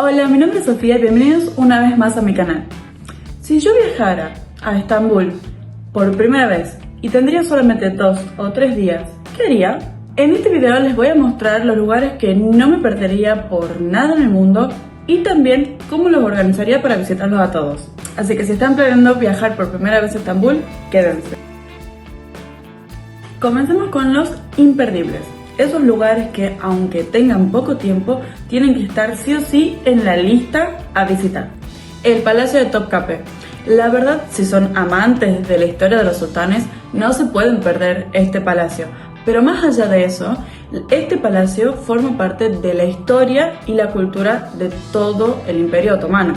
Hola, mi nombre es Sofía y bienvenidos una vez más a mi canal. Si yo viajara a Estambul por primera vez y tendría solamente 2 o 3 días, ¿qué haría? En este video les voy a mostrar los lugares que no me perdería por nada en el mundo y también cómo los organizaría para visitarlos a todos. Así que si están planeando viajar por primera vez a Estambul, quédense. Comencemos con los imperdibles. Esos lugares que, aunque tengan poco tiempo, tienen que estar sí o sí en la lista a visitar. El Palacio de Topkapı. La verdad, si son amantes de la historia de los sultanes, no se pueden perder este palacio. Pero más allá de eso, este palacio forma parte de la historia y la cultura de todo el Imperio Otomano.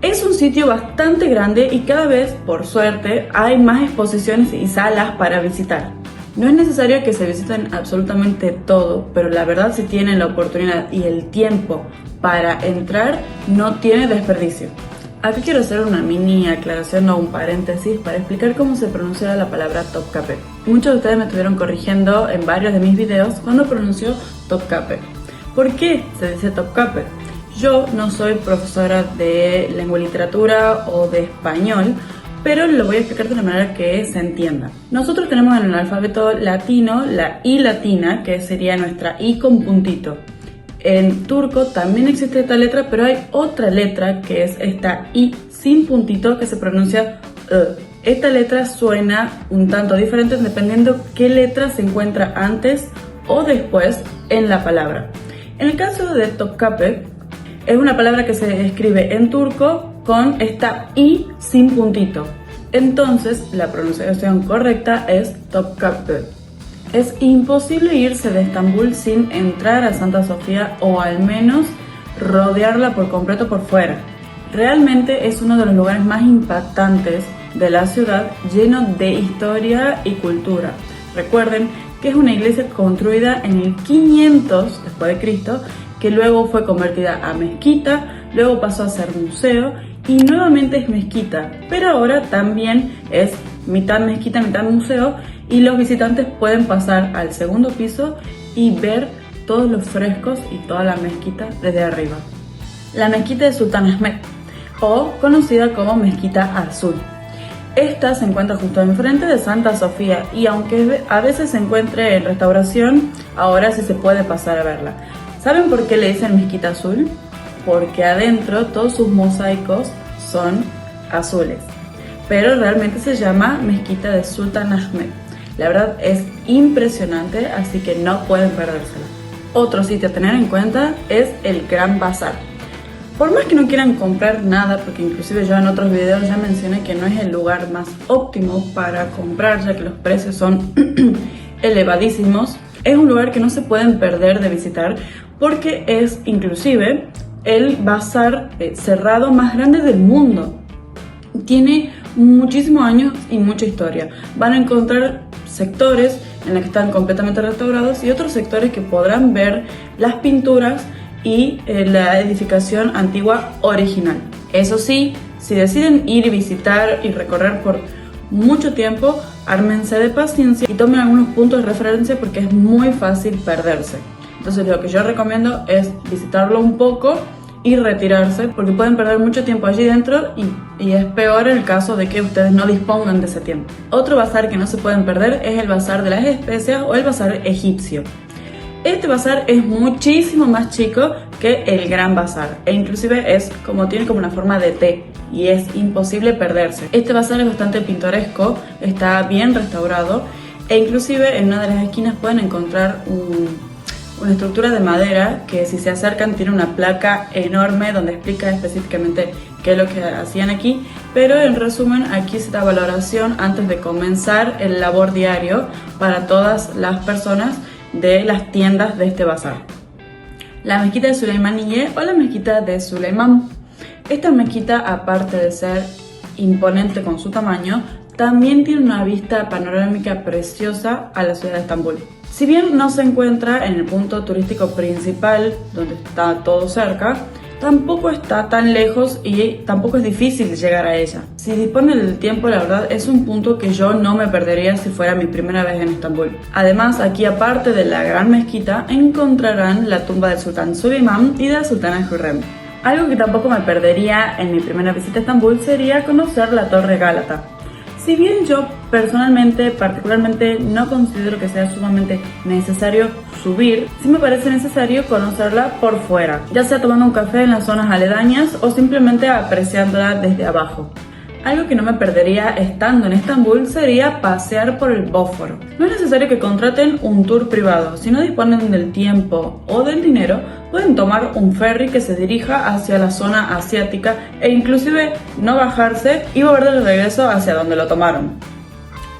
Es un sitio bastante grande y cada vez, por suerte, hay más exposiciones y salas para visitar. No es necesario que se visiten absolutamente todo, pero la verdad, si tienen la oportunidad y el tiempo para entrar, no tiene desperdicio. Aquí quiero hacer una mini aclaración o un paréntesis para explicar cómo se pronuncia la palabra Topkapı. Muchos de ustedes me estuvieron corrigiendo en varios de mis videos cuando pronuncio Topkapı. ¿Por qué se dice Topkapı? Yo no soy profesora de lengua y literatura o de español, pero lo voy a explicar de una manera que se entienda. Nosotros tenemos en el alfabeto latino la I latina, que sería nuestra I con puntito. En turco también existe esta letra, pero hay otra letra que es esta I sin puntito que se pronuncia E. Esta letra suena un tanto diferente dependiendo qué letra se encuentra antes o después en la palabra. En el caso de Topkapı, es una palabra que se escribe en turco con esta I sin puntito. Entonces, la pronunciación correcta es Topkapı. Es imposible irse de Estambul sin entrar a Santa Sofía o al menos rodearla por completo por fuera. Realmente es uno de los lugares más impactantes de la ciudad, lleno de historia y cultura. Recuerden que es una iglesia construida en el 500 después de Cristo, que luego fue convertida a mezquita, luego pasó a ser museo y nuevamente es mezquita, pero ahora también es mitad mezquita, mitad museo, y los visitantes pueden pasar al segundo piso y ver todos los frescos y toda la mezquita desde arriba. La mezquita de Sultan Ahmed, o conocida como Mezquita Azul. Esta se encuentra justo enfrente de Santa Sofía y aunque a veces se encuentre en restauración, ahora sí se puede pasar a verla. ¿Saben por qué le dicen Mezquita Azul? Porque adentro todos sus mosaicos son azules, pero realmente se llama Mezquita de Sultan Ahmed. La verdad es impresionante, así que no pueden perdérsela. Otro sitio a tener en cuenta es el Gran Bazar. Por más que no quieran comprar nada, porque inclusive yo en otros videos ya mencioné que no es el lugar más óptimo para comprar, ya que los precios son elevadísimos, es un lugar que no se pueden perder de visitar porque es inclusive el bazar cerrado más grande del mundo. Tiene muchísimos años y mucha historia. Van a encontrar sectores en los que están completamente restaurados y otros sectores que podrán ver las pinturas y la edificación antigua original. Eso sí, si deciden ir y visitar y recorrer por mucho tiempo, ármense de paciencia y tomen algunos puntos de referencia porque es muy fácil perderse. Entonces lo que yo recomiendo es visitarlo un poco y retirarse porque pueden perder mucho tiempo allí dentro y es peor el caso de que ustedes no dispongan de ese tiempo. Otro bazar que no se pueden perder es el bazar de las especias o el bazar egipcio. Este bazar es muchísimo más chico que el Gran Bazar e inclusive tiene como una forma de T y es imposible perderse. Este bazar es bastante pintoresco, está bien restaurado e inclusive en una de las esquinas pueden encontrar una estructura de madera que si se acercan tiene una placa enorme donde explica específicamente qué es lo que hacían aquí, pero en resumen aquí se da valoración antes de comenzar el labor diario para todas las personas de las tiendas de este bazar. La mezquita de Süleymaniye o la mezquita de Süleyman. Esta mezquita, aparte de ser imponente con su tamaño, también tiene una vista panorámica preciosa a la ciudad de Estambul. Si bien no se encuentra en el punto turístico principal, donde está todo cerca, tampoco está tan lejos y tampoco es difícil llegar a ella. Si disponen del tiempo, la verdad es un punto que yo no me perdería si fuera mi primera vez en Estambul. Además, aquí aparte de la gran mezquita, encontrarán la tumba del sultán Süleyman y de la sultana Hürrem. Algo que tampoco me perdería en mi primera visita a Estambul sería conocer la Torre Gálata. Si bien yo personalmente, particularmente, no considero que sea sumamente necesario subir, sí me parece necesario conocerla por fuera, ya sea tomando un café en las zonas aledañas o simplemente apreciándola desde abajo. Algo que no me perdería estando en Estambul sería pasear por el Bósforo. No es necesario que contraten un tour privado. Si no disponen del tiempo o del dinero, pueden tomar un ferry que se dirija hacia la zona asiática e inclusive no bajarse y volver de regreso hacia donde lo tomaron.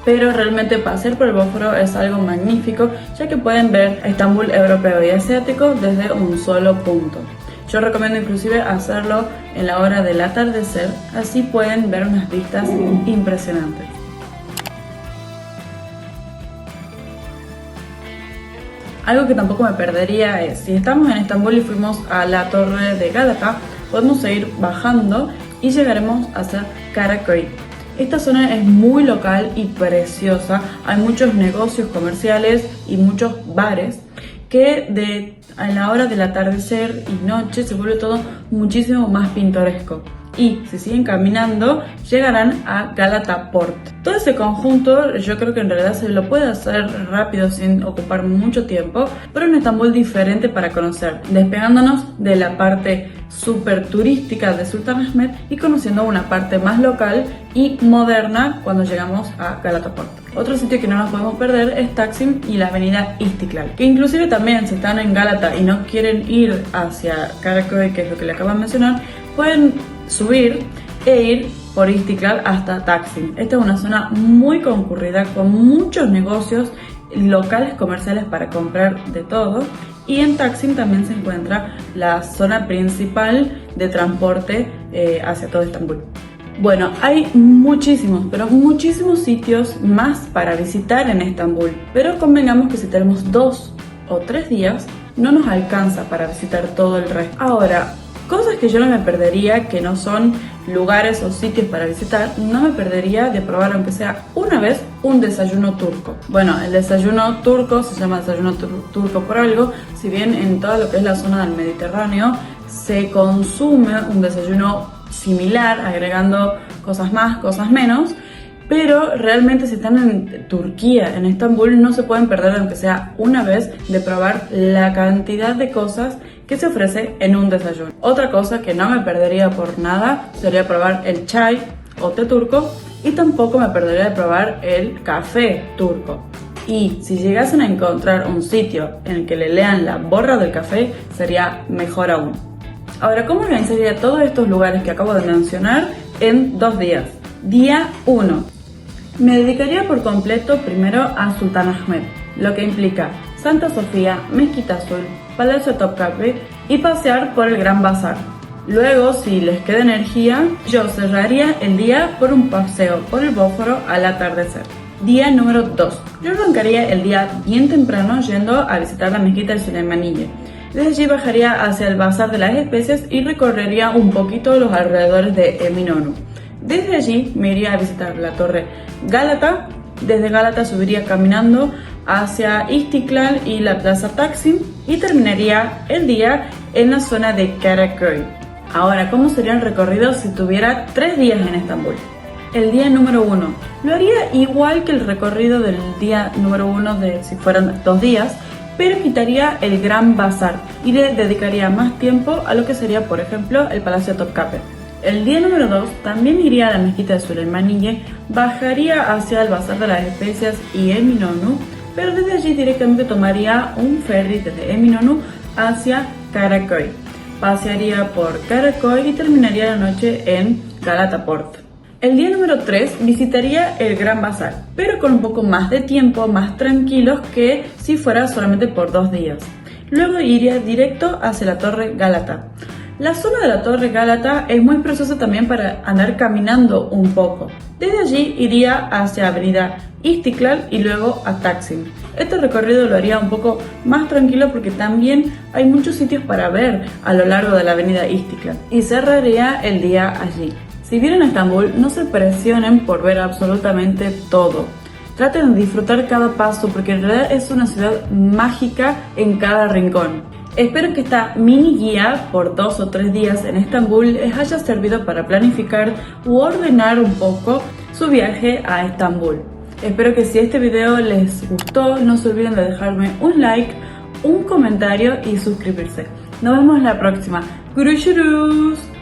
Pero realmente pasear por el Bósforo es algo magnífico, ya que pueden ver Estambul europeo y asiático desde un solo punto. Yo recomiendo inclusive hacerlo en la hora del atardecer, así pueden ver unas vistas impresionantes. Algo que tampoco me perdería es, si estamos en Estambul y fuimos a la Torre de Gálata, podemos seguir bajando y llegaremos hacia Karaköy. Esta zona es muy local y preciosa, hay muchos negocios comerciales y muchos bares que a la hora del atardecer y noche se vuelve todo muchísimo más pintoresco. Y si siguen caminando, llegarán a Galata Port. Todo ese conjunto yo creo que en realidad se lo puede hacer rápido sin ocupar mucho tiempo, pero en Estambul diferente para conocer, despegándonos de la parte súper turística de Sultanahmet y conociendo una parte más local y moderna cuando llegamos a Galata Port. Otro sitio que no nos podemos perder es Taksim y la avenida Istiklal, que inclusive también si están en Galata y no quieren ir hacia Karaköy, que es lo que le acabo de mencionar, pueden subir e ir por Istiklal hasta Taksim. Esta es una zona muy concurrida con muchos negocios locales comerciales para comprar de todo, y en Taksim también se encuentra la zona principal de transporte hacia todo Estambul. Bueno, hay muchísimos, pero muchísimos sitios más para visitar en Estambul, pero convengamos que si tenemos 2 o 3 días no nos alcanza para visitar todo el resto. Ahora, cosas que yo no me perdería, que no son lugares o sitios para visitar, no me perdería de probar aunque sea una vez un desayuno turco. Bueno, el desayuno turco se llama desayuno turco por algo, si bien en todo lo que es la zona del Mediterráneo se consume un desayuno similar, agregando cosas más, cosas menos, pero realmente si están en Turquía, en Estambul, no se pueden perder aunque sea una vez de probar la cantidad de cosas que se ofrece en un desayuno. Otra cosa que no me perdería por nada sería probar el chai o té turco, y tampoco me perdería de probar el café turco. Y si llegasen a encontrar un sitio en el que le lean la borra del café, sería mejor aún. Ahora, ¿cómo organizaría todos estos lugares que acabo de mencionar en 2 días? Día 1. Me dedicaría por completo primero a Sultanahmet, lo que implica Santa Sofía, Mezquita Azul, Palacio Topkapi y pasear por el Gran Bazar. Luego, si les queda energía, yo cerraría el día por un paseo por el Bósforo al atardecer. Día número 2. Yo arrancaría el día bien temprano yendo a visitar la mezquita de Süleymaniyye. Desde allí bajaría hacia el Bazar de las Especias y recorrería un poquito los alrededores de Eminönü. Desde allí me iría a visitar la Torre Gálata. Desde Gálata subiría caminando hacia Istiklal y la Plaza Taksim y terminaría el día en la zona de Karaköy. Ahora, ¿cómo sería el recorrido si tuviera 3 días en Estambul? El día número 1. Lo haría igual que el recorrido del día número 1 de si fueran 2 días, pero quitaría el Gran Bazar y le dedicaría más tiempo a lo que sería, por ejemplo, el Palacio Topkapi. El día número 2 también iría a la mezquita de Süleymaniyye, bajaría hacia el Bazar de las Especias y Eminönü, pero desde allí directamente tomaría un ferry desde Eminönü hacia Karaköy. Pasearía por Karaköy y terminaría la noche en Galata Port. El día número 3 visitaría el Gran Bazar, pero con un poco más de tiempo, más tranquilos que si fuera solamente por 2 días. Luego iría directo hacia la Torre Gálata. La zona de la Torre Gálata es muy preciosa también para andar caminando un poco. Desde allí iría hacia Avenida Istiklal y luego a Taksim. Este recorrido lo haría un poco más tranquilo porque también hay muchos sitios para ver a lo largo de la Avenida Istiklal, y cerraría el día allí. Si vienen a Estambul, no se presionen por ver absolutamente todo. Traten de disfrutar cada paso porque en realidad es una ciudad mágica en cada rincón. Espero que esta mini guía por 2 o 3 días en Estambul les haya servido para planificar u ordenar un poco su viaje a Estambul. Espero que si este video les gustó, no se olviden de dejarme un like, un comentario y suscribirse. Nos vemos la próxima. ¡Görüşürüz!